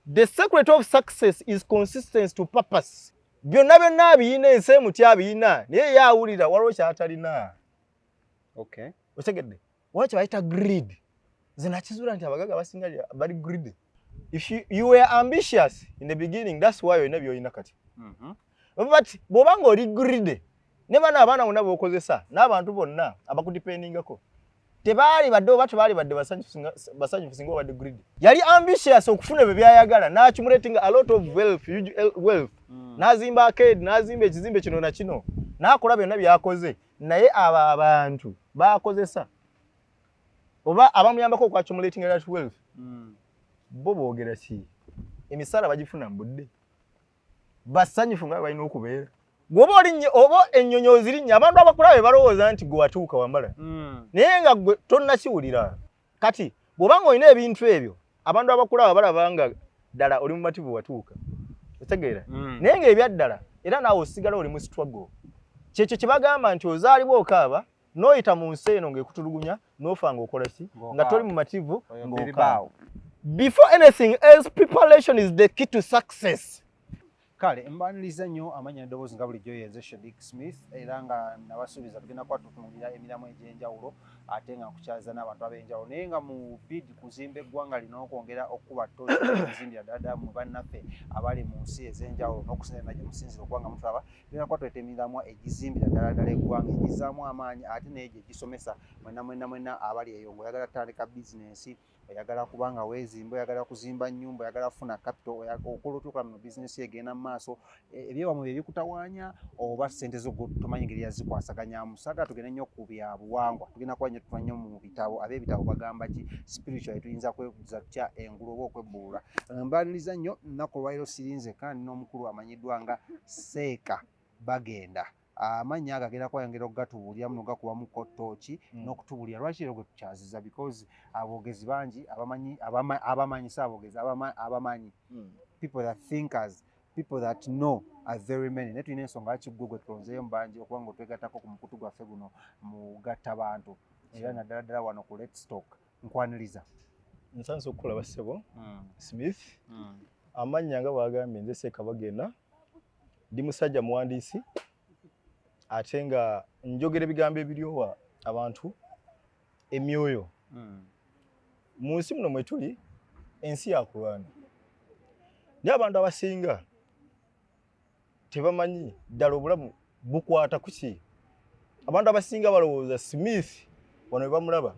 The secret of success is consistency to purpose. Byonna byonna biyina ensemu tyabiyina naye yawulira waliwo kyatalina. Okay. Otegedde? Waki bayita greed. Nze nakizula nti abagagga abasinga bali greed. If you were ambitious in the beginning, that's why yonna byolina kati. But bw'obanga oli greed, ne bana abaana bonna b'okozesa n'abantu bonna abakudipendingako tebaali badde oba tebaali badde basanyufu singa obadde greed. Yali ambitious okufuna ebyo byayagala n'accumulating a lot of wealth. N'azimba arcade, n'azimba ekizimbe kino na kino, n'akola byonna byakoze, naye abo abantu baakozesa oba abamuyambako oku accumulating that wealth. Bo boogera ki? Emisala bagifuna mu budde. Basanyufu nga balina okubeera. Gwoba oli oba ennyonyo zirinnya abantu abakulaba balowooza nti gwe watuuka wambala. Naye nga gwe tonnakiwulira. Kati bw'obanga olina ebintu ebyo abantu abakulaba balaba nga ddala oli mumativu watuuka. Otegeera? Naye ng'ebyaddala era naawe osigala oli mu struggle. Kyekyo kye bagamba nti ozaalibwa okaaba n'oyita mu nsi eno ng'ekutulugunya n'ofa ng'okola ki nga toli mumativu ng'okaaba. Before anything else, preparation is the key to success. Kale mbaniriza nnyo amanya ddoboozi nga bulijjo yenze Shedik Smith era nga nabasuubiza tugenda kuba tutunuulira emiramu egy'enjawulo ate nga nkukyaza n'abantu ab'enjawulo naye nga mu bid kuzimba eggwanga lino okwongera okuba toozi okuzimbira ddala mu bannaffe abali mu nsi ez'enjawulo n'okusinzira nagye musinzira okuba nga mutulaba tugenda kuba tuleta emiramu egizimbira ddala eggwanga egizaamu amaanyi ate n'egyo egisomesa mwenna abali eyo ng'oyagala tutandika bizinensi oyagala kubanga weezimba oyagala kuzimba nnyumba oyagala kufuna capital okola otuuka mu bizinesi egenda mu maaso ebyewamwe bye bikutawaanya oba ssente zo tomanyi ngeri yazikwasaganyamu saga tugenda nnyo ku bya buwangwa tugenda kuba nnyo nnyo mu bitabo ab'ebitabo bagamba ki spiritual tuyinza kwebuuza tutya engulu oba okwebbuulula mbaniriza nnyo nnaku olwaliro sirinze kandi n'omukulu amanyiddwa nga SSEKA bagenda amanya agagenda kwayongera okugatubuulira muno gakubamuko ttooki n'okutubulira lwaki ero gwe tukyaziza because aboogezi bangi abamanyi saabogezi abamanyi people that thinkers people that know are very many naye tulina ensonga kiggwe gwe tulonzeeyo mubangi okuba nga otwegattako ku mukutu gwaffe guno mugatta bantu era naddala ddala wano ku Let's Talk nkwaniriza nsanze okukulaba ssebo Smith amannya nga bwagambye nze SSEKA bagenda ndi musajja muwandiisi ate nga njogera ebigambo ebiryowa abantu emyoyo mu nsi muno mwe tuli ensi yakulwana naye abantu abasinga tebamanyi ddala obulamu bukwata ku ki. Abantu abasinga balowooza Smith wano we bamulaba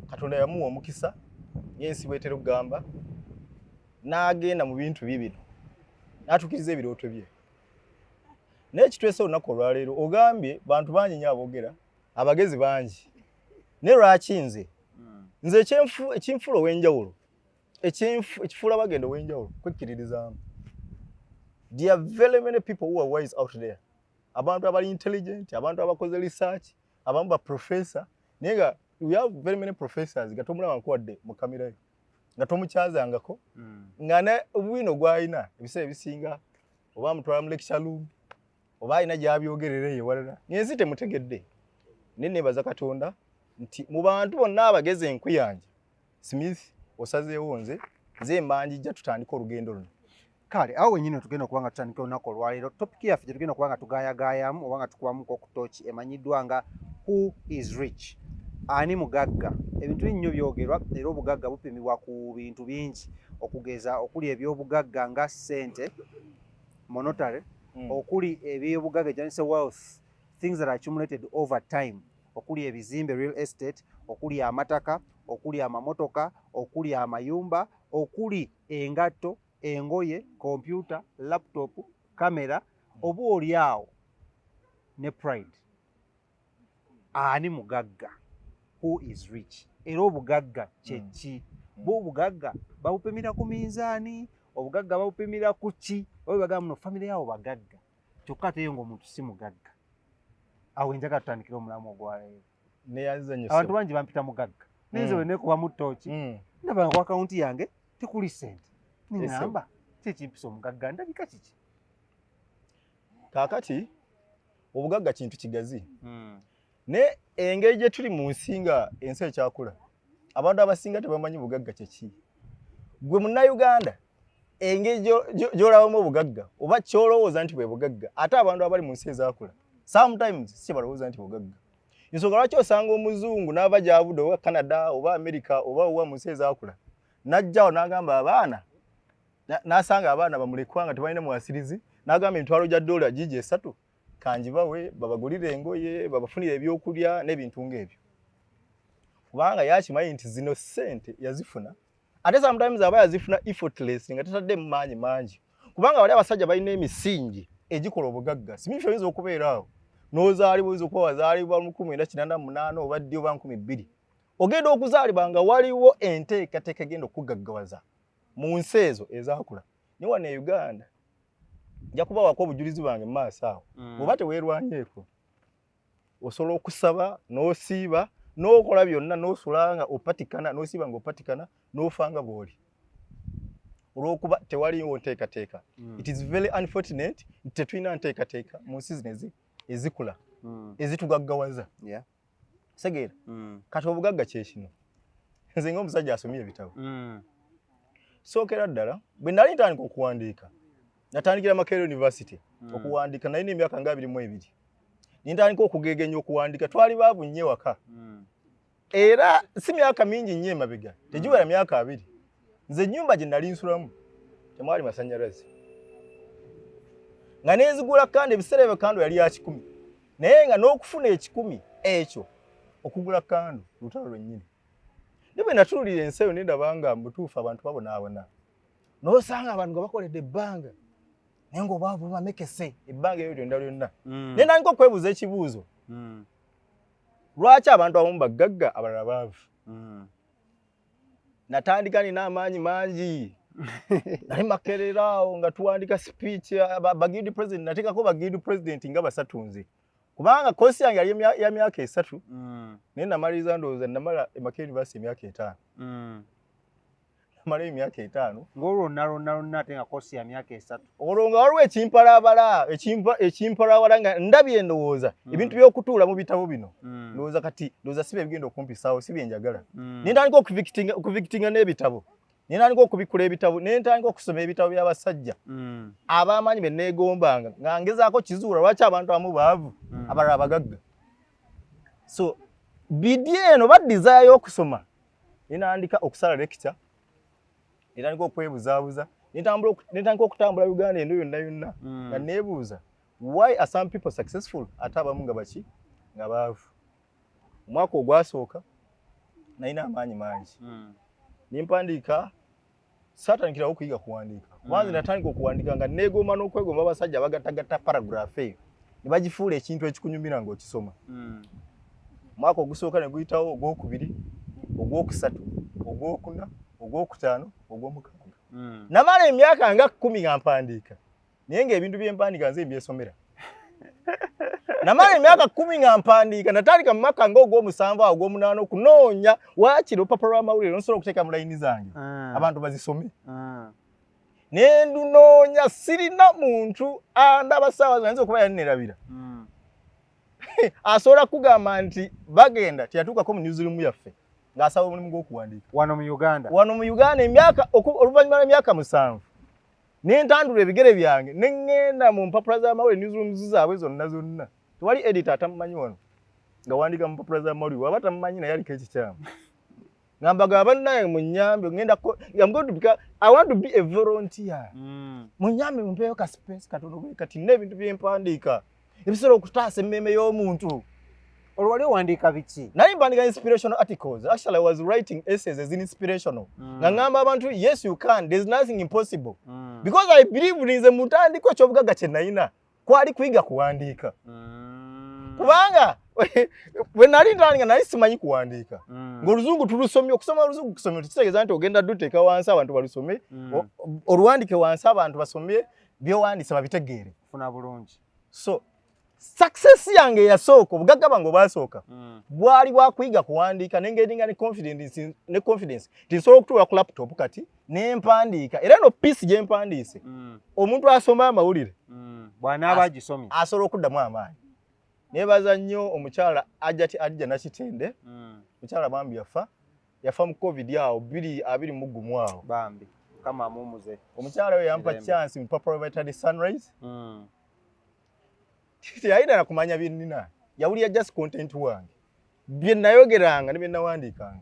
Katonda yamuwa omukisa yensi bwetera okugamba n'agenda mu bintu bibino n'atuukiriza ebirooto bye. Naye kitwese olunaku olwaleero ogambye bantu bangi nnyo aboogera abagezi bangi naye lwaki nze ekinfuula ow'enjawulo ekifuula bagenda ow'enjawulo kwekkiririzaamu. There are very many people who are wise out there. Abantu abali intelligent, abantu abakoze research, abamu ba professor. Naye nga we have very many professors nga tomulaba nkuwadde mu kamera yo nga tomukyazangako nga ne obwino gw'alina ebiseera ebisinga oba amutwala mu lecture room oba alina gy'abyogerera eyo walala nyensi temutegedde. Naye neebaza Katonda nti mu bantu bonna abagezi enkuyanja Smith osazeewo nze mbanjijja tutandika olugendo luno. Kale awo wenyine tugenda okuba nga tutandika olunaku olwaleero topic yaffe gye tugenda okuba nga tugaayagaayamu oba nga tukubamuko ku ttooki emanyiddwa nga who is rich. Ani mugagga. Ebintu binnyo byogerwa era obugagga bupimibwa ku bintu bingi okugeza okuli ebyobugagga nga ssente monetary okuli ebyobugagga ekyanise wealth things that are accumulated over time okuli ebizimbe real estate okuli amataka okuli amamotoka okuli amayumba okuli engatto engoye computer laptop kamera oba oli awo ne pride. Ani mugagga. Who is rich? Era obugagga kyeki? Bo obugagga babupimira ku minzaani obugagga babupimira ku ki oba bagamba muno famire yawo bagagga kyokka ate yo ng'omuntu si mugagga. Awo enjaga tutandikira omulamu ogwaleero. Abantu bangi bampita mugagga nenze we neekuba mu ttooki ndaba nga ku akawunti yange tekuli ssente ningamba kyekimpisa omugagga ndabika kiki. Kaakati obugagga kintu kigazi ne engeri gye tuli mu nsi nga ensi ekyakula abantu abasinga tebamanyi bugagga kyeki. gwe munnayuganda engeri gy'olabamu obugagga oba kyolowooza nti bwe bugagga ate abantu abali mu nsi ezaakula sometimes si balowooza nti bugagga. Ensonga lwaki osanga omuzungu n'aba gy'avudde oba Canada oba America oba owa mu nsi ezaakula n'ajjawo n'agamba abaana n'asanga abaana bamulekwa nga tebalina mwasirizi n'agamba emitwalo gya $3 gigi 3 kanjibawe babagulire engoye babafunire ebyokulya n'ebintu ng'ebyo kubanga yakimanyi nti zino ssente yazifuna ate sometimes aba yazifuna effortless nga tatadde mu maanyi mangi kubanga bali abasajja balina emisingi egikola obugagga simifyo oyinza okubeeraawo n'ozaalibwa oyinza okuba wazaalibwa 1998 oba ddi oba 2000 ogenda okuzaalibwa nga waliwo enteekateeka egenda okugaggawaza mu nsi ezo ezaakula ne wano e Uganda nja kubawako obujulizi bwange mu maaso awo bw'oba teweerwanyeeko osobola okusaba n'osiiba n'okola byonna n'osulanga opatikana n'osiiba ng'opatikana n'ofanga bw'oli olw'okuba tewaliwo nteekateeka. It is very unfortunate nti tetulina nteekateeka mu nsi zino ezikula ezitugaggawaza. Segeera kati obugagga kye kino nze ng'omusajja asomye ebitabo sookera ddala bwe nali ntandika okuwandiika natandikira Makerere University okuwandiika nalina emyaka nga 22 nintandika okugegenya okuwandiika twali baavu nnyo waka era si myaka mingi nnyo emabega tegiwera myaka 2 nze ennyumba gye nali nsulamu temwali masannyalaze nga neezigula kandi ebiseera ebyo kando yali ya 10 naye nga n'okufuna 10 ekyo okugula kando lutalo lwennyini ne bwe natuulira ensi eyo nendaba nga mutuufu abantu babonaabona n'osanga abantu nga bakoledde ebbanga naye ng'obwavu bamekese ebbanga eryo lyonna lyonna naye nandika okwebuuza ekibuuzo lwaki abantu abamu bagagga abalala baavu natandika nina amaanyi mangi nali Makerere awo nga tuwandika speech bagidi president nateekako bagidi president nga basatunze kubanga kosi yange yali ya myaka 3 naye namaliriza ndowooza namala Makerere University emyaka 5 namala emyaka 5 ng'olwo nalonna ate nga kosi ya myaka 3 olwo nga waliwo ekimpalawala nga ndabye endowooza ebintu by'okutuula mu bitabo bino ndowooza si bye bigenda okumpisaawo si bye njagala nentandika okuvikitinga n'ebitabo nentandika okubikula ebitabo nentandika okusoma ebitabo by'abasajja ab'amaanyi be neegombanga nga ngezaako kizuula lwaki abantu abamu baavu abalala bagagga so bidi eno badizaya y'okusoma nentandika okusala lecture nentandika okwebuzaabuza nentandika okutambula Uganda eno yonna yonna nga neebuuza why are some people successful ate abamu nga baki nga baavu omwaka ogwasooka nalina amaanyi mangi nimpandiika saatandikirawo okuyiga kuwandiika kubanze natandika okuwandiika nga neegomba n'okwegomba abasajja bagattagatta paragraph eyo ne bagifuula ekintu ekikunyumira ng'okisoma omwaka ogusooka ne guyitawo ogwokubiri ogwokusatu ogwokuna ogwokutaano ogwomukaaga namala emyaka nga 10 nga mpandiika naye ng'ebintu bye mpandiika nze mbyesomera namala emyaka 10 nga mpandiika natandika mu maka ng'ogw'omusanvu awo ogw'omunaana okunoonya waakiri olupapula lw'amawulire nsobola okuteeka mu layini zange abantu bazisome ne ndunoonya sirina muntu andaba ssaawa zonna nza okuba yaneerabira asobola kugamba nti bagenda teyatuukako mu newsroom yaffe ng'asaba omulimu gw'okuwandiika wano mu Uganda emyaka oluvannyuma lw'emyaka 7 nentandula ebigere byange neŋŋenda mu mpapula z'amawulire newsrooms zaabwe zonna tewali editor atamumanyi wano nga wandika mu mpapula z'amawulire waba tamumanyi naye aliko ekikyamu ngamba bannaye munnyambe I want to be a volunteer munnyambe mumpeeyo ka space katono bwe kati n'ebintu bye mpandiika ebisobola okutaasa emmeeme y'omuntu. Olwali owandiika biki? Nali mpandiika inspirational articles. Actually, I was writing essays as inspirational. Nga ngamba abantu, yes you can, there's nothing impossible. Because I believe nze mutandiko eky'obugagga kye nalina kwali kuyiga kuwandiika. Kubanga bwe nali ntandika nali simanyi kuwandiika. Ng'oluzungu tulusomye, okusoma oluzungu kusomye tukitegeeza nti ogenda duteeka wansi abantu balusome, oluwandike wansi abantu basomye by'owandiise babitegeere. Funa bulungi. So success yange yasooka obugagga bwange obwasooka bwali bwakuyiga kuwandiika n'engedinga ne confidence tinsobola okutuula ku laptop kati n'empandiika era no piece gye mpandiise omuntu asoma amawulire bw'anaaba agisomye asobola okuddamu amaanyi. Neebaza nnyo omukyala Ajja Nakitende, mukyala bambi yafa, yafa mu covid yao 2021 awo bambi kama mumuze omukyala we yampa chance mu papa bayita sunrise tiyayina na kumanya binnina yawulira just content wange bye nayogeranga ne bye nawandikanga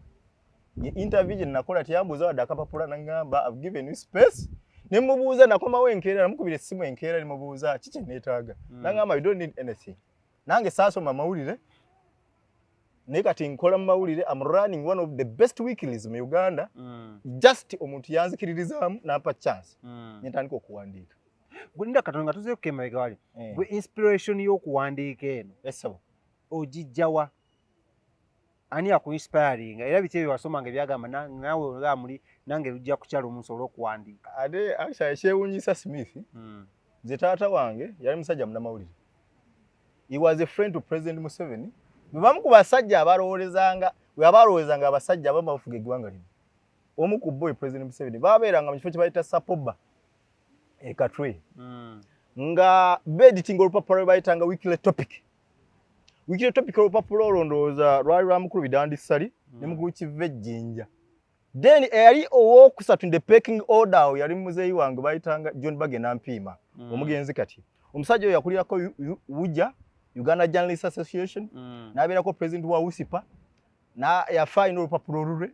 interview je nakola tiyambuza wadde akapapula nangamba I've given you space nemubuuza nakomawo enkeera namukubira essimu enkeera nemubuuza kiki neetaaga nangamba you don't need anything nange saasoma mawulire naye kati nkola mu mawulire I'm running one of the best weeklies mu Uganda just omuntu yanzikiririzaamu nampa chance nentandika okuwandiika Gwenda Katonda nga tuze kukema wali gwe inspiration y'okuwandiika eno esabo ogijjawa ani akuinspiring era biki byewasomanga ebyagamba nawe ogamuli nange lujja kukyala omuntu olw'okuwandiika ate actually kyewuunyisa Smith nze taata wange yali musajja munnamawulire he was a friend to President Museveni bamu ku basajja abalowoolezanga abasajja abamu bafuga eggwanga lino omu ku boy President Museveni babeeranga mu kifo kye bayita Sapoba Katwe nga beediting olupapula lwe bayitanga weekly topic olupapula olondooza lwali lwa mukulu Bidandi Sali ne mukulu Kivejjinja then eyali owookusatu in the pecking order yali muzeeyi wange bayitanga John Bagenda Mpiima omugenzi kati omusajja oyo yakulirako Uja Uganda Journalists Association n'abeerako president wa USIPA yafa ino olupapula olulwe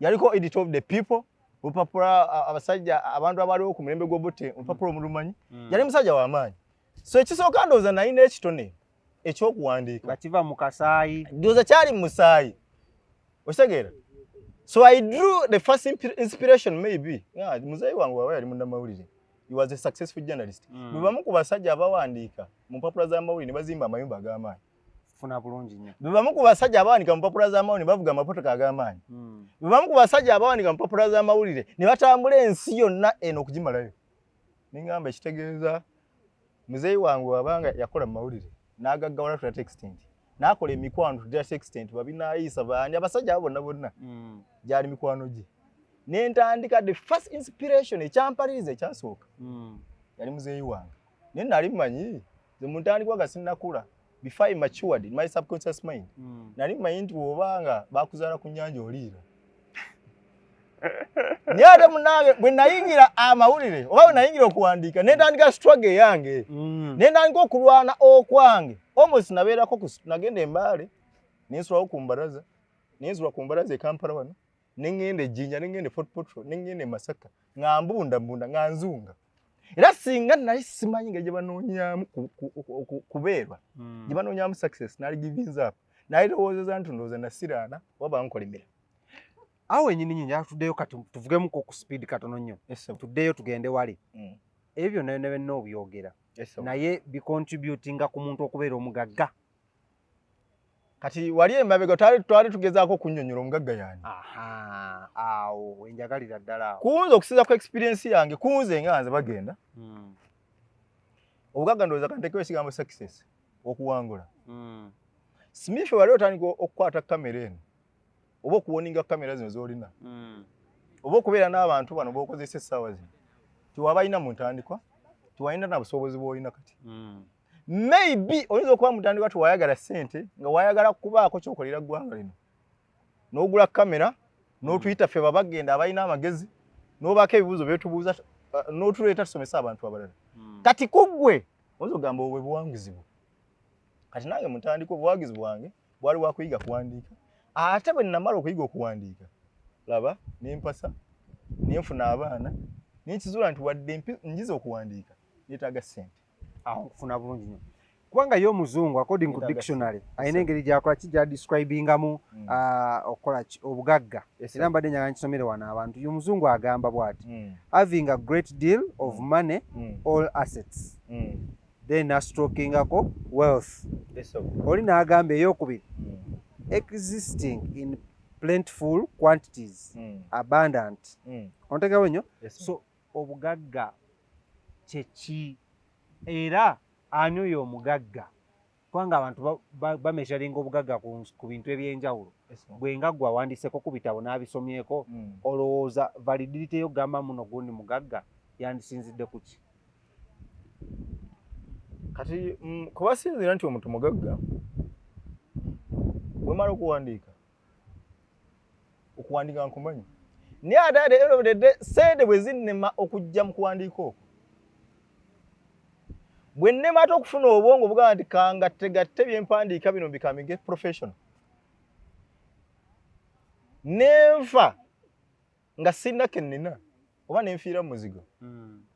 yaliko editor of the people olupapula abasajja abantu abaliwo ku mulembe gw'obote olupapula omulumanyi yali musajja w'amaanyi so ekisooka ndowooza nalina ekitone ekyokuwandiika bakiva mu kasaayi ndowooza kyali mu musaayi okitegeera so I drew the first inspiration maybe muzeeyi wange wawe yali munnamawulire he was a successful journalist bwe bamu ku basajja abawandiika mu mpapula z'amawulire ne bazimba amayumba ag'amaanyi funa bulungi nnyo bwe bamu ku basajja abawanika mu mpapula z'amawulire ne bavuga amapotoka ag'amaanyi bwe bamu ku basajja abawanika mu mpapula z'amawulire ne batambula ensi yonna eno okugimalayo ningamba ekitegeeza muzeeyi wange wabanga yakola mu mawulire n'agaggawala to that extent n'akola emikwano to that extent babinaayisa baani abasajja abo bonna gyali mikwano gye nentandika the first inspiration ekyampaliriza ekyasooka yali muzeeyi wange naye nali mmanyi ze muntandikwa nga sinnakula before I matured in my subconscious mind nali mmanyi nti bw'obanga bakuzaala ku nnyanja oliira naye ate munange bwe nayingira amawulire oba bwe nayingira okuwandiika nentandika struggle yange nentandika okulwana okwange almost nabeerako nagenda embaale nensulawo ku mbalaza nensula ku mbalaza e Kampala wano nengende Jinja nengende Fort Portal nengende Masaka nga mbunda nga nzunga era singa nali simanyi nga gye banoonyaamu kubeerwa gye banoonyaamu success nali givings up nali lowoozeza nti ndowooza nasiraana waba nkolimira awo ennyini nnyinyi tuddeyo kati tuvugemuko ku speed katono nnyo tuddeyo tugende wali ebyo byonna byonna obyogera naye bicontributinga ku muntu okubeera omugagga kati wali emabega twali tugezaako okunnyonnyola omugagga yani awo enjagalira ddala awo kunze okusinza ku experience yange kunze nga nze bagenda obugagga ndowooza kantekewo ekigambo success okuwangula Smith wali otandika okukwata kamera eno oba okuwoninga kamera zino z'olina oba okubeera n'abantu bano b'okozesa essaawa zino tiwabalina mu ntandikwa tiwalina na busobozi bw'olina kati maybe oyinza okuba mutandikwa tiwayagala ssente nga wayagala kubaako kyokolera ggwanga lino n'ogula kamera n'otuyita ffe babagenda abalina amagezi n'obaako ebibuuzo byetubuuza n'otuleeta tusomesa abantu abalala kati kuggwe oyinza okugamba obwe buwanguzi bwo kati nange mutandikwa obuwanguzi bwange bwali bwakuyiga kuwandiika ate bwe nnamala okuyiga okuwandiika laba nempasa nenfuna abaana nenkizuula nti wadde njiza okuwandiika neetaaga ssente awo nkufuna bulungi nnyo kubanga ye omuzungu according to dictionary alina engeri gyakola kijja describingamu okukola obugagga era mbadde njagala nkisomere wano abantu ye omuzungu agamba bw'ati having a great deal of money all assets then astrokingako wealth oli n'agamba ey'okubiri existing in plentiful quantities abundant ontegewo nnyo so obugagga kyeki era ani oyo omugagga kubanga abantu bamesharinga obugagga ku bintu ebyenjawulo bwe nga gwe awandiiseko ku bitabo n'abisomyeko olowooza validity ey'okugamba muno gundi mugagga yandisinzidde ku ki kati kubasinzira nti omuntu mugagga bwemala okuwandiika okuwandiika nkumanyi naye ate at the end of the day sente bwe zinnema okujja mu kuwandiika okwo bwe nnemata okufuna obwongo bugamba nti kangattegatte byempandiika bino becoming professional nenfa nga sirina kennina oba nenfiira mu muzigo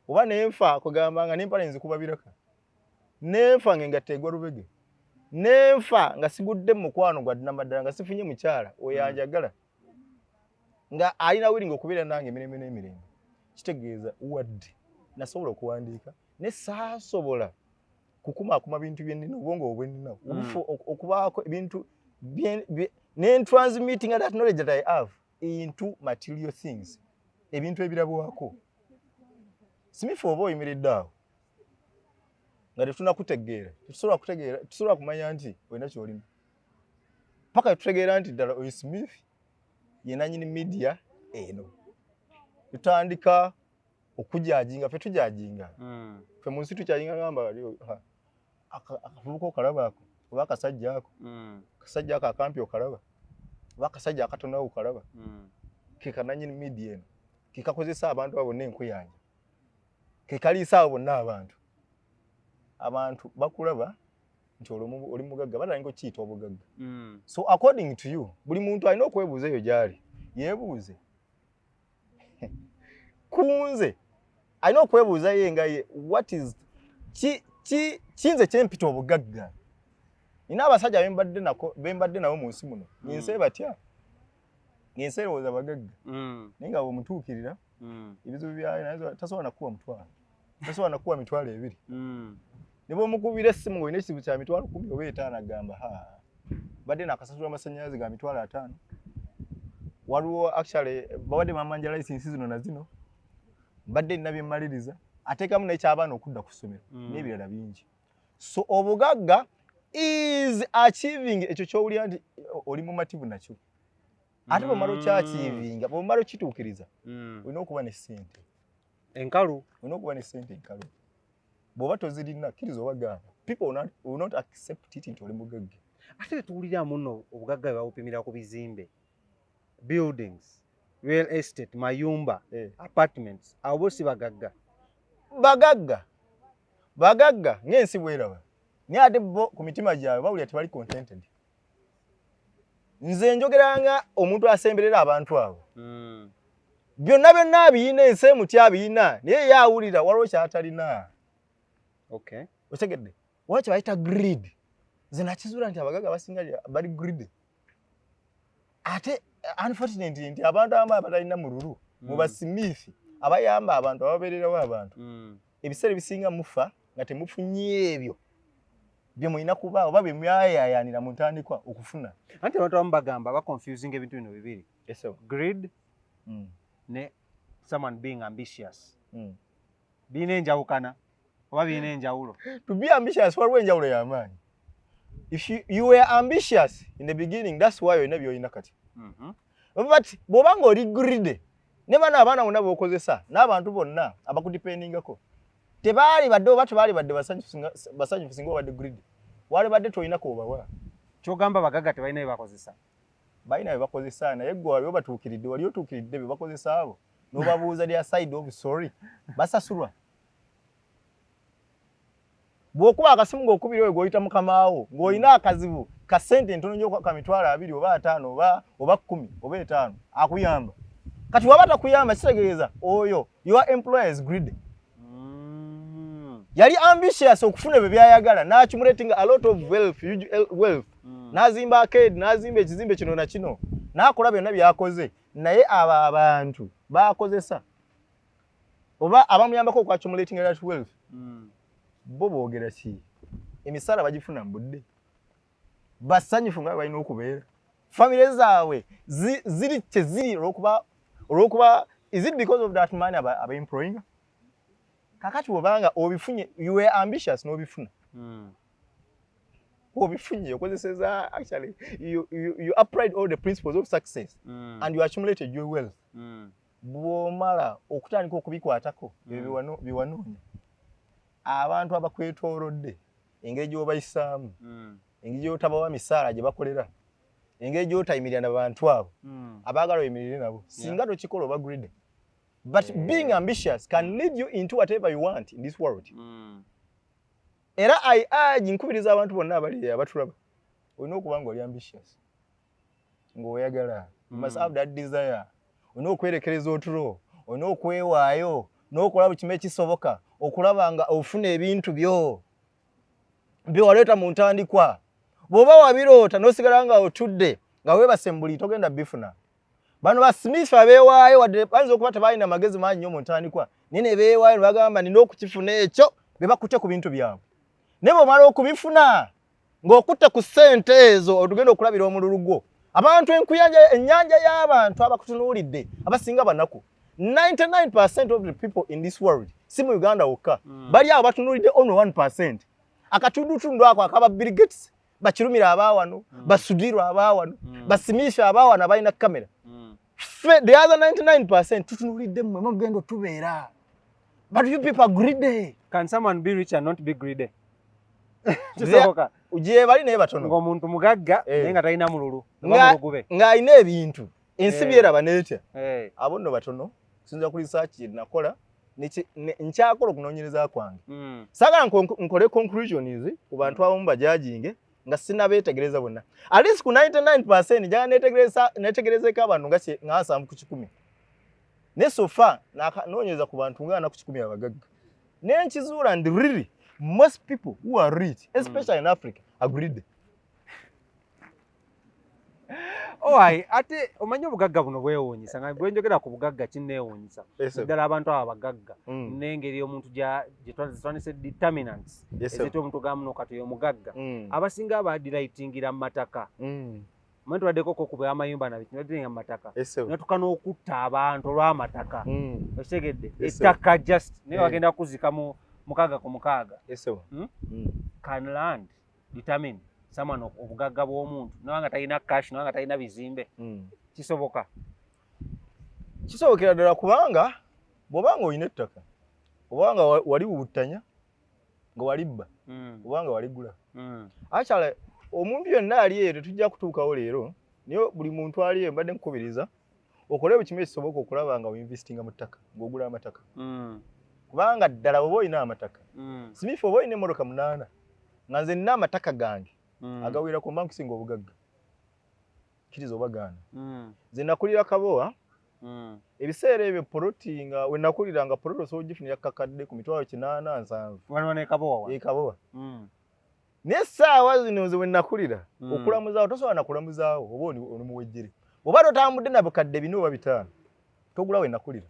oba nenfa kugamba nga nempala nzikubabiraka nenfa ngengategwa lubege nenfa nga sigudde mu mukwano gwa ddala nga sifunye mukyala oyanjagala nga alina willing okubeera nange emirembe n'emirembe kitegeeza wadde nasobola okuwandiika ne saasobola kukumaakuma bintu byennina obwongo obwennina okubaako ebintu transmitting that knowledge that I have into material things ebintu ebirabwako simifu oba oyimiridde awo nga tetunakutegeera tusobola kumanya nti olina ky'olina paka tutegeera nti ddala oyo Smith ye nannyini media eno tutandika okujajinga fe tujajinga fe mu nsi tukyajinga ngamba akavubuka okalabaako oba akasajja ako kasajja ako akampi okalaba oba akasajja akatono okalaba ke kananyini media eno ke kakozesa abantu abo n'enkuyanja ke kaliisa abo bonna abantu bakulaba nti oli mugagga batandika okiyita obugagga so according to you buli muntu alina okwebuuza eyo gyali yeebuuze kunze alina okwebuuza ye nga ye what is kinze kyempita obugagga nina abasajja bembadde nabo mu nsi muno nyense batya nyenserowooza bagagga naye nga bwemutuukirira ebizibu byayo tasobola nakuwa mutwalo tasobola nakuwa mitwalo ebiri ne bwemukubira essimu ng'olina ekizibu kya mitwalo 10 oba 5 agamba badde nakasasula amasannyalaze ga mitwalo 5 waliwo actually babadde bamanja license zino na zino badde nina byemmaliriza ateekamu n'ekyabaana okudda ku ssomero n'ebirala bingi so obugagga is achieving ekyo ky'owulira nti oli mumativu nakyo ate bw'omala okyachivinga bw'omala okituukiriza olina okuba ne ssente enkalu bw'oba tozirina kkiriza obagamba people will not accept it nti oli mugagga ate tuwulira muno obugagga bwe babupimira ku bizimbe buildings real estate mayumba apartments abo bosi bagagga ng'ensi bweraba naye ate bo ku mitima gyabwe bawulira tebali contented nze njogeranga omuntu asemberera abantu abo byonna abiyina ensi emuti abiyina naye yaawulira waliwo kyatalina otegedde waki bayita greed nze nakizuula nti abagagga abasinga bali greed ate unfortunately nti abantu abamu abatalina mululu mu basimiifi abayamba abantu ababeererawo abantu ebiseera ebisinga mufa nga temufunye ebyo bye mulina kuba oba bye mwayayaanira mu ntandikwa okufuna anti abantu abamu bagamba baconfusing ebintu bino bibiri greed ne someone being ambitious birina enjawukana oba birina enjawulo to be ambitious waliwo enjawulo y'amaanyi if you were ambitious in the beginning that's why olina by'olina kati but bw'obanga oli greedy ne bano abaana bonna b'okozesa n'abantu bonna abakudipendingako tebaali badde oba tebaali badde basanyufu singa obadde greedy wali badde tolina koobawa kyogamba bagagga tebalina bye bakozesa balina bye bakozesa naye gwe wali obatuukiridde wali otuukiridde bye bakozesa abo n'obabuuza lya side of sorry basasulwa bw'okuba akasimu ng'okubira we g'oyita mukamaawo ng'olina akazibu ka ssente ntono nnyo ka mitwalo 2 oba 5 oba 10 oba 5 akuyamba kati waba takuyamba kitegeeza oyo your employer is greedy yali ambitious okufuna bye byayagala n'accumulating a lot of wealth n'azimba arcade n'azimba ekizimbe kino na kino n'akola byonna byakoze naye abo abantu baakozesa oba abamuyambako okwaccumulating that wealth bo boogera ki emisala bagifuna mbudde basanyufu nga balina okubeera famire zaabwe ziri teziri olwokuba is it because of that money aba employing kakati bw'obanga obifunye you were ambitious n'obifuna obifunye okozeseza actually you applied all the principles of success and you accumulated your wealth bw'omala okutandika okubikwatako biwanoonya abantu abakwetoolodde engeri gy'obayisaamu engeri gy'otabawa misaala gye bakolera engeri gy'otayimirira n'abantu abo abaagala oyimirire nabo singa tokikola oba greedy. But being ambitious can lead you into whatever you want in this world. Era I urge nkubiriza abantu bonna abali abatulaba olina okuba ng'oli ambitious ng'oyagala. You must have that desire. Olina okwerekereza otulo, olina okwewaayo n'okola buli kimu ekisoboka okulaba nga ofuna ebintu byo byewaleeta mu ntandikwa. Bw'oba wabiroota n'osigala nga otudde nga weebase mu buli togenda bifuna. Bano ba Smith abeewaayo wadde bayinza okuba tebalina magezi mangi nnyo mu ntandikwa naye ne beewaayo ne bagamba nina okukifuna ekyo be bakutte ku bintu byabwe. Naye bw'omala okubifuna ng'okutte ku ssente ezo otugenda okulabira omululu gwo. Abantu ennyanja y'abantu abakutunuulidde abasinga banaku 99% of the people in this world si mu Uganda wokka bali abo batunuulidde only 1%. Akatundutundu ako akaba Bill Gates bakirumira abaawano basudirwa abaawano basimisha abaawano abalina kamera. The other 99% tutunuulidde mmwe mugenda tubeera. But you people are greedy. Can someone be rich and not be greedy? Kisoboka. Uje bali naye batono. Ng'omuntu mugagga naye nga talina mululu. Ng'ayina ebintu. Ensi byeraba n'etya. Abo nno batono. Sinza ku research ye nakola nkyakola okunoonyereza kwange. Saagala nkole conclusions ku bantu abamu bajajinge nga sinabeetegereza bonna. At least ku 99% jaga netegerezeka abantu nga 7 ku 10. Ne sofa noonyereza ku bantu nga 4 ku 10 abagagga. Ne nkizuula and really most people who are rich, especially in Africa, are greedy. Ate omanyi obugagga buno bwewuunyisa nga bwe njogera ku bugagga kinneewuunyisa. Ddala abantu abo abagagga n'engeri omuntu gye twandise determinants ezita omuntu gamuno kati omugagga abasinga abadirayitingira mu mataka. Mwe tubaddeko kuba amayumba nabitinaddinga mu mataka natuka n'okutta abantu olw'amataka. Okitegedde ettaka just naye bagenda kuzika mu mukaaga ku mukaaga. Can land determine someone obugagga bw'omuntu nabanga talina cash nabanga talina bizimbe kisoboka. Kisobokera ddala kubanga bw'obanga olina ettaka obanga wali wubutanya nga walibba obanga waligula. Actually omuntu yenna ali eyo tetujja kutuukawo leero naye buli muntu ali eyo mbadde nkukubiriza okole buli kimu ekisoboka okulaba nga oinvestinga mu ttaka ng'ogula amataka. Kubanga ddala bw'oba olina amataka Smith oba olina emmotoka 8 nga nze nina amataka gange agawera ku mba nkusinga obugagga kiriza obagaana. Nze nakulira Kabowa ebiseera ebyo poloti nga we nakulira nga poloti osobola ogifunira kakadde ku mitwalo 8-7. Waliwo ne Kabowa wa? Kabowa. Naye essaawa zino nze we nakulira okulamuzaawo tosobola nakulamuzaawo oba oli muwejjere. Oba totambudde na bukadde 4 oba 5 togula we nakulira.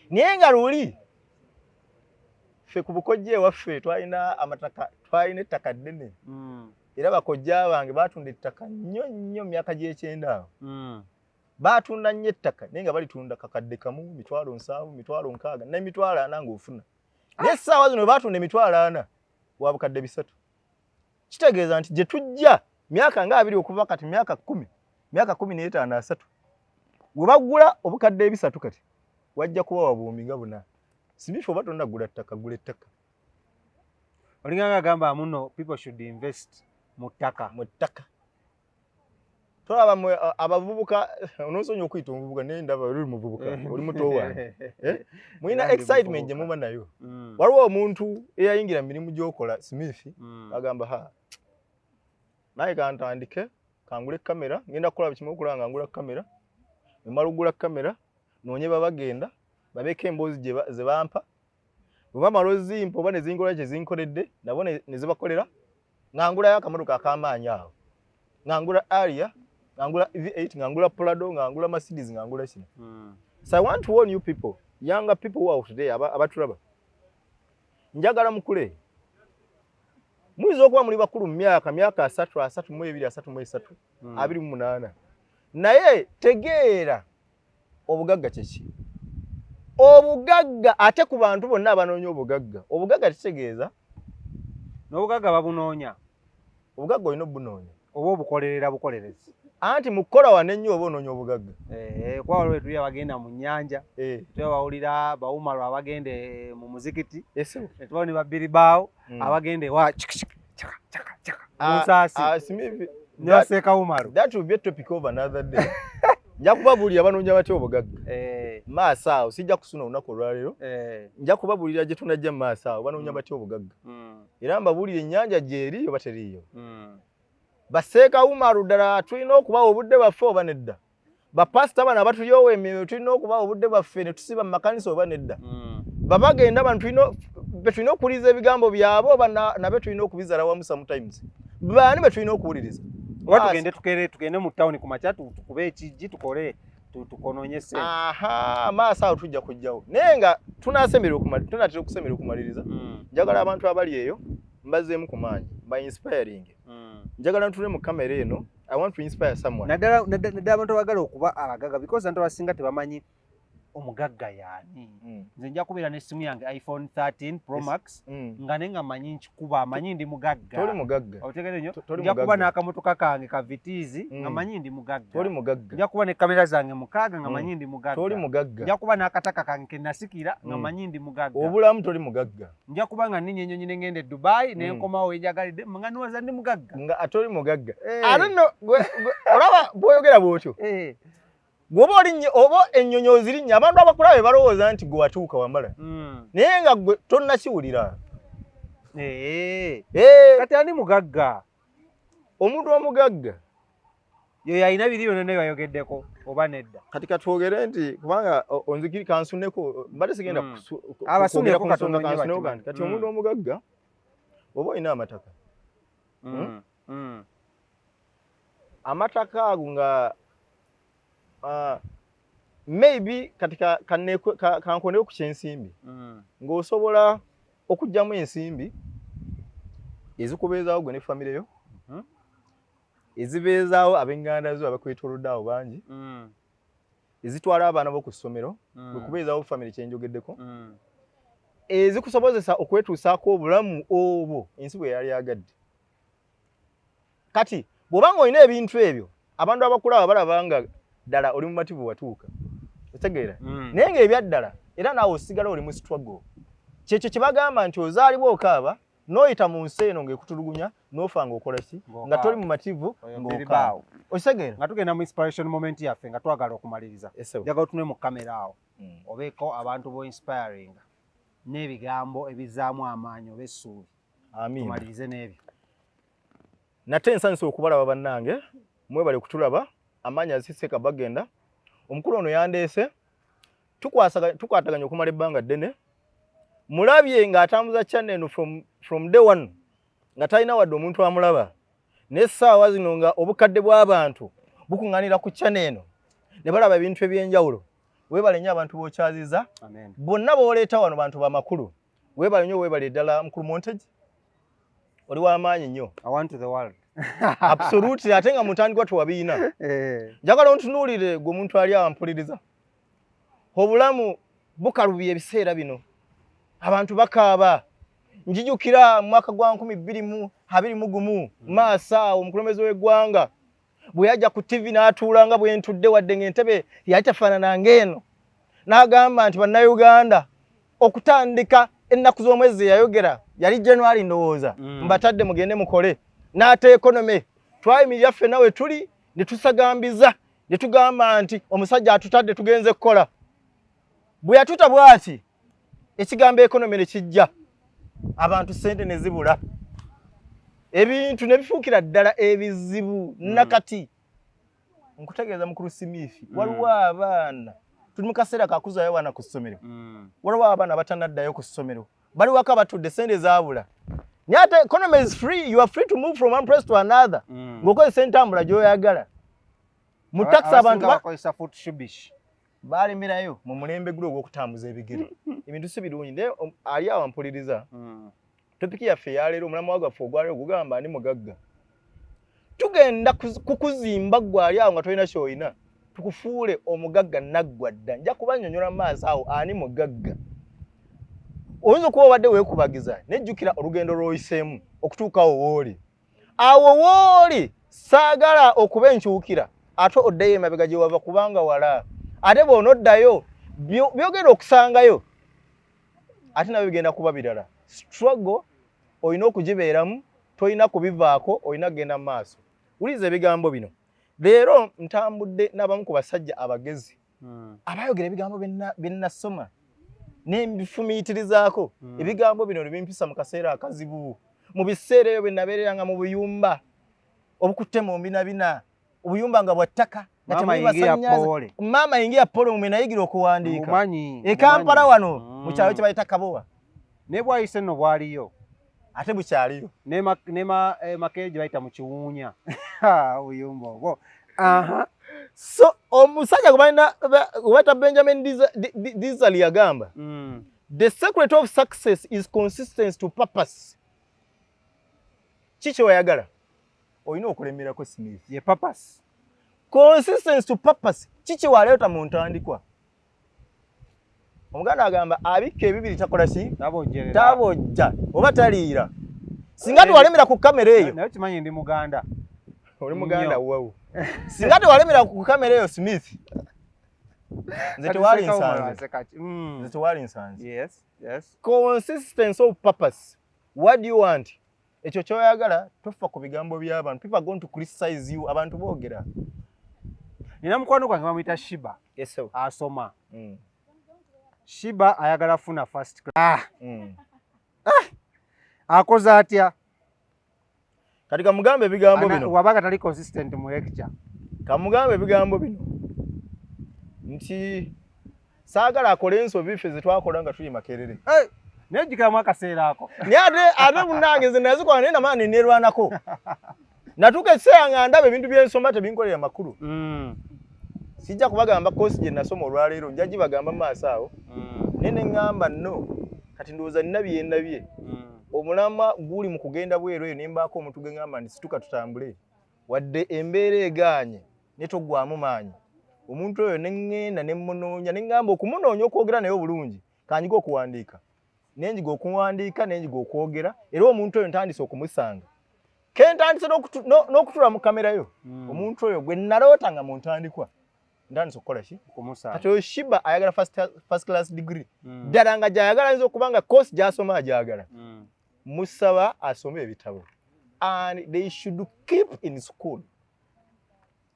Naye nga luli ffe ku bukojja ewaffe twalina amataka twalina ettaka ddene era bakojja bange baatunda ettaka nnyo nnyo myaka gy'ekyenda awo. Baatunda nnyo ettaka naye nga balitunda kakadde kamu 7,000 ne 40 ng'ofuna. Naye essaawa zino baatunda 40 wa bukadde 3. Kitegeeza nti gye tujja myaka nga 2 okuva kati myaka 10 myaka 15 asatu we bagula obukadde 3 kati wajja kuba wabuumi nga buna. Smith oba tonna gula ttaka gula ettaka. Olinganga agamba muno people should invest mu ttaka. Tolaba abavubuka onosonyiwa okuyita omuvubuka naye ndaba oli muvubuka oli muto wange. Mulina excitement gye muba nayo. Waliwo omuntu eyayingira mu mirimu gy'okola Smith agamba naye kantandike kangule kamera ngenda kukola bikimu okulaba nga ngula kamera mmala ogula kamera noonye babagenda babeka emboozi ze bampa bwe bamala ozimpa oba ne zinkola kye zinkoledde nabo ne zibakolera ngangulayo akamotoka ak'amaanyi awo ngangula Aria ngangula V8 ngangula Prado ngangula Mercedes ngangula kino. So I want to warn you people, younger people who are out there abatulaba njagala mukule muyinza okuba muli bakulu mu myaka 3, 32, 33, 28 naye tegeera obugagga kyeki. Obugagga ate ku bantu bonna abanoonya obugagga. Obugagga kitegeeza n'obugagga babunoonya. Obugagga olina obunoonya oba obukolerera bukolerezi. Anti mukola wane nnyo oba onoonya obugagga. Kwa waliwo tuli abagenda mu nnyanja twebawulira bawumalwa abagende mu muzikiti netubona ne babbiribaawo abagende wa Musaasi. Smith Nyaseka Umaru. That will be a topic of another day. Nja kubabulira banoonya batya obugagga. Maaso awo sijja kusuna olunaku olwaleero. Nja kubabulira gye tunajja mu maaso awo banoonya batya obugagga. Era mbabulire ennyanja gyeri oba teriiyo. Baseeka Umaru ddala tulina okubawa obudde baffe oba nedda. Bapasita bano abatulyowa emyoyo tulina okubawa obudde baffe ne tusiba mu makanisa oba nedda. Babagenda bano tulina okuwuliriza ebigambo byabwe oba nabe tulina okubizala wamu sometimes. Baani be tulina okuwuliriza. Tugende mu town ku makya tukube ekijji tukole tukonoonye ssente. Maaso awo tujja kujjawo. Naye nga tunatera okusemera okumaliriza. Njagala abantu abali eyo mbazeemu ku maanyi by inspiring. Njagala ntule mu kamera eno. I want to inspire someone. Naddala abantu abagala okuba abagagga because abantu abasinga tebamanyi omugagga yaani. Nze nja kubeera n'essimu yange iPhone 13 Pro Max nga nenga manyi nkikuba amanyi ndi mugagga. Toli mugagga. Otegere nnyo. Nja kuba n'akamotoka kange ka vitizi nga manyi ndi mugagga. Toli mugagga. Nja kuba ne kamera zange mukaaga nga manyi ndi mugagga. Toli mugagga. Nja kuba n'akataka kange ke nasikira nga manyi ndi mugagga. Obulamu toli mugagga. Nja kuba nga ninnya ennyonyi ne ngende Dubai ne nkomawo enjagalidde nga nwaza ndi mugagga. Nga atoli mugagga. I don't know. Olaba bw'oyogera bw'otyo. Gwoba olinnya oba ennyonyi ozirinnya abantu abakulaba balowooza nti gwe watuuka wamala. Naye nga gwe tonnakiwulira. Kati ani mugagga? Omuntu omugagga yo yalina biri byonna naye bayogeddeko oba nedda. Kati katwogere nti kubanga onzikiri kansuneko mbadde sigenda abasuneko Katonda kansuneko kati omuntu omugagga oba olina amataka. Amataka ago nga maybe katika kankoneyo ku kyensimbi ng'osobola okugyamu ensimbi ezikubeezaawo gwe ne famire yo ezibeezaawo ab'enganda zo abakwetoolodde awo bangi ezitwala abaana bo ku ssomero bwe kubeezaawo famire kyenjogeddeko ezikusobozesa okwetuusaako obulamu obwo ensi bwe yali agadde. Kati bw'oba ng'olina ebintu ebyo abantu abakulaba balaba nga ddala oli mu mativu watuuka. Otegeera? Naye ng'ebyaddala era naawe osigala oli mu struggle. Kyekyo kye bagamba nti ozaalibwa okaaba n'oyita mu nsi eno ng'ekutulugunya n'ofa ng'okola ki nga toli mu mativu ng'okaaba. Okitegeera? Nga tugenda mu inspiration moment yaffe nga twagala okumaliriza. Njagala tunule mu kamera awo obeeko abantu bo inspiring n'ebigambo ebizaamu amaanyi oba essuubi. Amiina. Tumalirize n'ebyo. Nate nsanyusa okubalaba bannange mwebale kutulaba. Amanya SSEKA bagenda omukulu ono yandeese tukwataganya okumala ebbanga ddene mulabye ng'atambuza channel from day one nga talina wadde omuntu amulaba n'essaawa zino nga obukadde bw'abantu bukuŋŋaanira ku channel eno ne balaba ebintu eby'enjawulo. Weebale nnyo abantu b'okyaziza bonna b'oleeta wano bantu b'amakulu. Weebale nnyo weebale ddala mukulu Montage oli w'amaanyi nnyo. I want to the world. Absolutely ate nga mutandikwa tuwabiina. Njagala ontunuulire gwe omuntu ali awampuliriza. Obulamu bukalubye ebiseera bino. Abantu bakaaba. Njijukira mu mwaka gwa 2021 maaso awo omukulembeze w'eggwanga bwe yajja ku TV n'atuulanga bwe ntudde wadde ng'entebe yali tafaanana ng'eno. N'agamba nti bannayuganda okutandika ennaku z'omwezi yayogera yali January ndowooza mbatadde mugende mukole. N'ate economy twayimirira ffe nawe tuli ne tusagambiza ne tugamba nti omusajja atutadde tugenze kukola. Bwe yatuta bw'ati ekigambo economy ne kijja abantu ssente ne zibula ebintu ne bifuukira ddala ebizibu nakati. Nkutegeeza mukulu Simiifi waliwo abaana tuli mu kaseera kakuzaayo abaana ku ssomero waliwo abaana batanaddayo ku ssomero bali waka batudde ssente zaabula. Nyate economy is free. You are free to move from one place to another. Ngokozesa entambula gy'oyagala. Mu taxi abantu bakozesa foot shubish. Balemerayo mu mulembe gulo ogw'okutambuza ebigere. Ebintu si birungi. Naye ali awo ampuliriza. Topiki yaffe ya leero omulamu wagaffe ogwaleero gugamba ani mugagga. Tugenda kukuzimba ggwe ali awo nga tolina ky'olina. Tukufuule omugagga naggwa dda. Nja kubannyonnyola mu maaso awo ani mugagga. Oyinza okuba obadde weekubagiza nejjukira olugendo lw'oyiseemu okutuukawo wooli. Awo wooli saagala okuba enkyukira ate oddeyo emabega gye wava kubanga wala. Ate bw'onoddayo byogenda okusangayo ate nabyo bigenda kuba birala. Struggle olina okugibeeramu, tolina kubivaako, olina kugenda mu maaso. Ulize ebigambo bino. Leero ntambudde n'abamu ku basajja abagezi. Abayogera ebigambo binna soma. N'embifumiitirizaako. Ebigambo bino bimpisa mu kaseera akazibu. Mu biseera ebyo bwe nabeereranga mu buyumba obukutte mu mbinabina. Obuyumba nga bwa ttaka. Mama yingia pole mwe nayigira okuwandiika. E Kampala wano mu kyalo kye bayita Kabowa. Ne bwayise nno bwaliyo. Ate bukyaliyo. Ne makeeji bayita mu kiwuunya. Obuyumba obwo. So omusajja gwe Benjamin Disraeli yagamba. The secret of success is consistency to purpose. Chicho wayagala. Oyina okulemerako Smith. Ye purpose. Consistency to purpose. Chichi waleeta mu ntandikwa. Omuganda agamba abikka ebibiri takola ki? Tabojja. Oba taliira. Singa tuwalemera ku kamera eyo. Naye kimanyi ndi Muganda. Oli Muganda wawu. Singa tuwalemera ku kamera eyo Smith. Nze tewali nsanze. Yes. Consistency of purpose. What do you want? Ekyo kyoyagala tofa ku bigambo by'abantu. People are going to criticize you. Abantu boogera. Nina mukwano gwange bamuyita Shiba. Yes, sir. Asoma. Shiba ayagala funa first class. Akoze atya? Kati kamugambe ebigambo bino. Wabaga tali consistent mu lecture. Kamugambe ebigambo bino. Nti saagala akole ensobi ffe ze twakola nga tuli Makerere. Nejjikamu akaseera ako. Ate munnange nze nazikola naye namaani neerwanako. Natuuka ekiseera nga ndaba ebintu by'ensoma tebinkolera makulu. Sijja kubagamba kosi gye nasoma olwaleero nja gibagamba mu maaso awo. Naye ne ŋŋamba nno kati ndowooza nina bye ndabye. Omulama guli mu kugenda bweru eyo ne mbaako omuntu gwe ŋŋamba nti situka tutambule. Wadde embeera egaanye ne toggwamu maanyi. Omuntu oyo ne ŋŋenda ne mmunoonya ne ŋŋamba okumunoonya okwogera naye obulungi kanyiga okuwandiika. Nenjiga okuwandiika nenjiga okwogera era omuntu oyo ntandise okumusanga. Kentandise n'okutula mu kamera yo. Omuntu oyo gwe naloota nga mu ntandikwa. Ntandise okukola ki? Okumusanga. Kati oyo Shiba ayagala first class degree. Ddala nga gy'ayagala ayinza okuba nga course gy'asoma agyagala. Musaba asome ebitabo. And they should keep in school.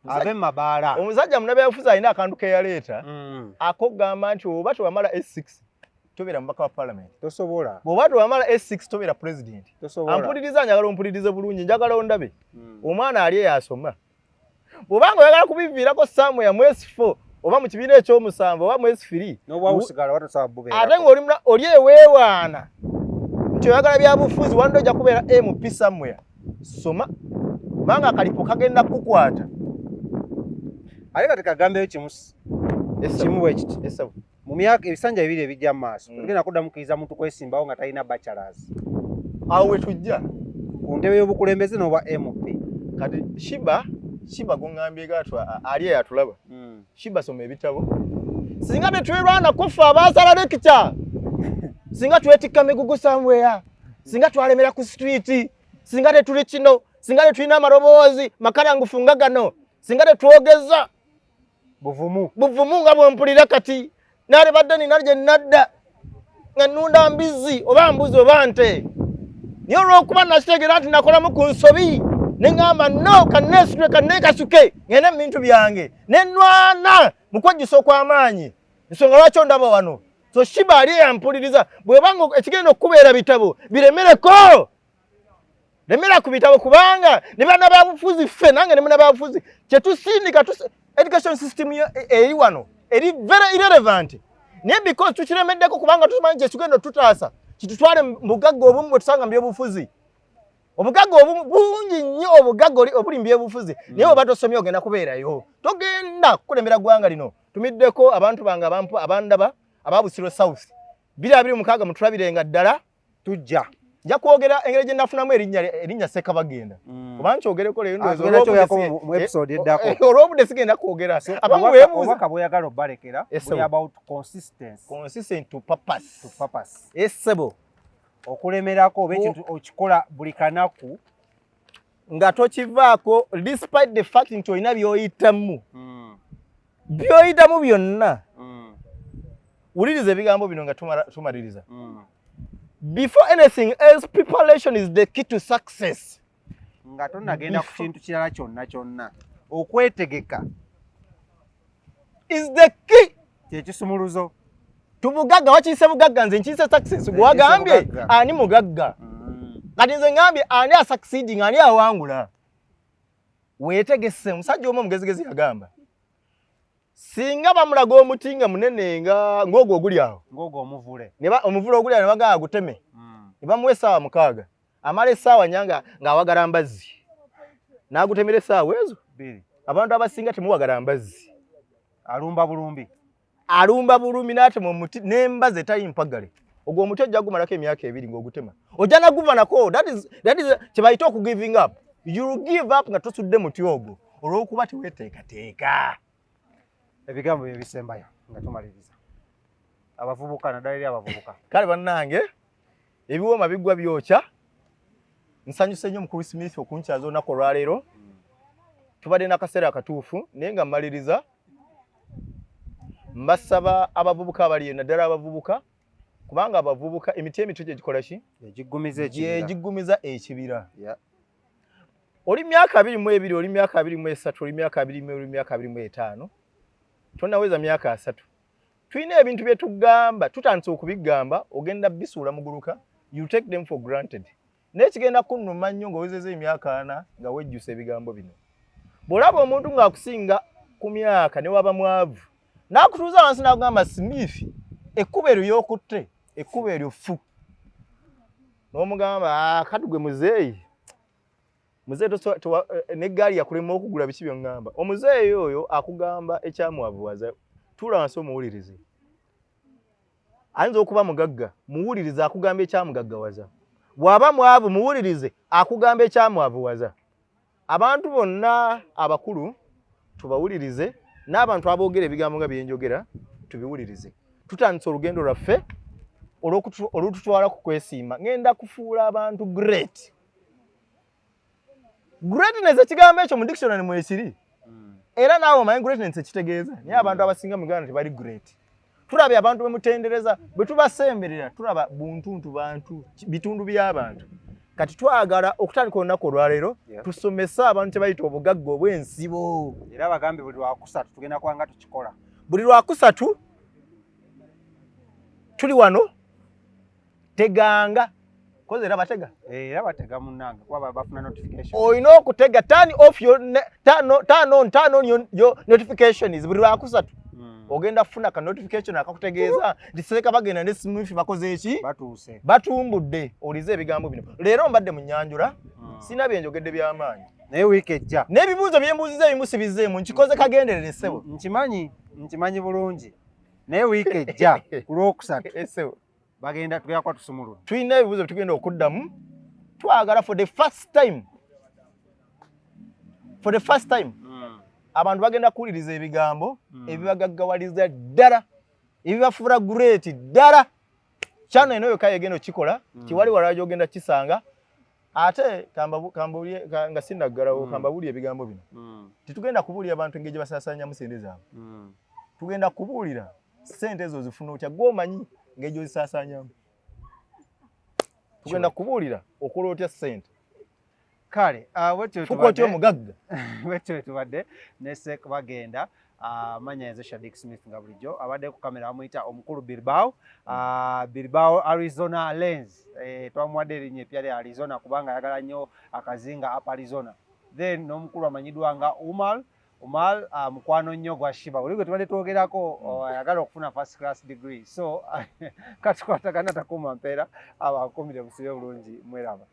Abe mabaala. Omusajja munabyabufuzi alina akantu ke yaleeta. Akogamba nti oba tewamala S6 tobeera mubaka wa parliament. Tosobola. Bw'oba tewamala S6 tobeera president. Tosobola. Ampuliriza njagala ompulirize bulungi njagala ondabe. Omwana ali yasoma. Bw'obanga oyagala kubiviirako Samu ya mu S4 oba mu kibiina ekyomusanvu oba mu S3. N'obwa usigala watasaba bubeera. Ate ng'oli eweewaana. Nti oyagala byabufuzi wandi ojja kubeera MP somewhere. Soma. Kubanga akalipo kagenda kukukwata. Ale kati kagambeyo kimu bwe kiti. Mu myaka ebisanja ebiri ebijja mu maaso tugenda kuddamu kuyinza muntu kwesimbawo nga talina bachelors. Awo we tujja ku ntebe y'obukulembeze n'obwa MP. Kati Shiba gongambye gatwa ali yatulaba. Shiba soma ebitabo. Singa tetwerwana kufa abaasala lecture. Singa twetikka migugu somewhere. Singa twalemera ku street. Singa tetuli kino. Singa tetulina amaloboozi makalangufu nga gano. Singa tetwogeza buvumu nga bwempulira kati. Nale badde nina gye nadda nga nnunda mbizi oba mbuzi oba nte. Niyo olw'okuba nakitegeera nti nakolamu ku nsobi ne ŋŋamba no kanneesitule kanneekasuke ngende mu bintu byange ne nnwana mu kwejjusa okw'amaanyi. Ensonga lwaki ondaba wano. So Shiba ali yampuliriza bw'obanga ekigenda okubeera bitabo biremereko. Lemera ku bitabo kubanga ne bana byabufuzi ffe nange ne muna byabufuzi kye tusindika education system eri wano eri very irrelevant. Naye because tukiremeddeko kubanga tumanyi kye kigenda tutaasa kitutwale mu bugagga obumu bwe tusanga mu byobufuzi. Obugagga obumu bungi nnyo obugagga obuli mu byobufuzi. Naye oba tosomye ogenda kubeerayo. Togenda kulemera ggwanga lino. Tumiddeko abantu bange abandaba ababusiro South. 2026 mutulabirenga ddala tujja. Nja kwogera engeri gye nafunamu erinnya SSEKA bagenda. Oba nkyogereko leero ndowooza mu episode eddako. Olw'obudde sigenda kwogera. Abamu obubaka bw'oyagala obbalekera bwe about consistency. Consistent to purpose. To purpose. Essebo. Okulemerako oba ekintu okikola buli kanaku nga tokivaako despite the fact nti olina by'oyitamu. By'oyitamu byonna. Wuliriza ebigambo bino nga tumaliriza. Before anything else, preparation is the key to success. nga tonnagenda ku kintu kirala kyonna okwetegeka is the key kyekisumuluzo. Tubugagga wakiise bugagga nze nkiise success gwagambye ani mugagga kati nze ngambye ani succeeding ani awangula. Weetegese omusajja omu omugezigezi yagamba singa bamulaga omuti nga munene ng'ogwo oguli awo ng'ogwo omuvule omuvule oguli awo ne bagamba guteme ne bamuwa essaawa 6 amala essaawa nyanga ng'awagala mbazzi n'agutemera essaawa ezo. Abantu abasinga temuwagala mbazzi. Alumba bulumbi n'atema omuti n'embaze tayimpagale. Ogwo omuti ojja gumalako emyaka 2 ng'ogutema. Ojja naguva nako. That is kye bayita okugiving up. You will give up nga tosudde muti ogwo olw'okuba teweeteekateeka. Ebigambo bye bisembayo nga tumaliriza. Abavubuka naddala eri abavubuka. Kale bannange ebiwooma biggwa byokya. Nsanyuse nnyo mukulu Smith okunkyaza olunaku olwaleero. Tubadde n'akaseera akatuufu naye nga mmaliriza mbasaba abavubuka abali naddala abavubuka kubanga abavubuka emiti emito gye gikola ki? Giggumiza ekibira. Oli myaka 22, oli myaka 23, oli myaka 24, oli myaka 25. Tonnaweza myaka 3. Tulina ebintu bye tugamba, tutandise okubigamba, ogenda bisuula muguluka, you take them for granted. Naye kigenda kunnuma nnyo ng'owezezza emyaka 4 nga wejjusa ebigambo bino. Bw'olaba omuntu ng'akusinga ku myaka ne waba mwavu, n'akutuuza wansi n'agamba Smith, ekkubo eryo y'okutte, ekkubo eryo ffu. N'omugamba kadugwe muzeeyi. Muzeeyi n'eggaali yakulema okugula biki by'oŋŋamba. Omuzeeyi oyo akugamba ekyamwavuwaza, tuula wansi omuwulirize. Ayinza okuba mugagga, muwulirize akugamba ekyamugaggawaza. Bw'aba mwavu muwulirize akugamba ekyamwavuwaza. Abantu bonna abakulu tubawulirize n'abantu aboogera ebigambo nga bye njogera tubiwulirize. Tutandise olugendo lwaffe olututwala ku kwesiima. Ngenda kufuula abantu great. Greatness ekigambo ekyo mu dictionary mwekiri. Era naawe omanyi greatness ekitegeeza. Naye abantu abasinga mu Uganda tebali great. Tulabye abantu bemutendereza bwe tubasemberera tulaba buntuntu bantu bitundu by'abantu. Kati twagala okutandika olunaku olwaleero tusomese abantu kye bayita obugagga obw'ensibo. Era bagambe buli lwakusatu tugenda kwanga tukikola. Buli lwakusatu tuli wano teganga koze era batega. Era batega munnange kuba bafuna notification. Oyina okutega turn on your notifications buli lwakusatu. Ogenda kufuna ka notification akakutegeeza nti SSEKA bagenda ne Smith bakoze eki batuuse batumbudde olize ebigambo bino. Leero mbadde mu Nyanjula sina byenjogedde by'amaanyi naye wiiki ejja n'ebibuuzo bye mbuuziza ebimusibizeemu nkikoze kagenderere ssebo. Nkimanyi bulungi naye wiiki ejja ku Lwokusatu bagenda tugenda kwa tusumulula. Tulina ebibuuzo bye tugenda okuddamu. Twagala for the first time abantu bagenda kuwuliriza ebigambo ebibagaggawaliza ddala ebibafuula great ddala. Kyano eno yokka yegenda okikola kiwali wala gy'ogenda kisanga ate nga sinnaggalawo kambabuli ebigambo bino. Titugenda kubuulira abantu engeri gye basaasaanyamu ssente zaabwe. Tugenda kubuulira ssente ezo zifuna otya gw'omanyi engeri gy'ozisaasaanyamu. Tugenda kubuulira okola otya ssente. Kale wetyo tubadde ne SSEKA bagenda manya yenze Shadik Smith nga bulijjo abadde ku kamera amuyita omukulu Bilbao Arizona Lens. Twamuwadde erinnya eppya lya Arizona kubanga ayagala nnyo akazinga up Arizona. Then n'omukulu amanyiddwa nga Umal mukwano nnyo gwa Shiba. Oli gwe tubadde twogerako ayagala okufuna first class degree. So katukwatagana takuma mpeera abakumire busibe bulungi mweraba.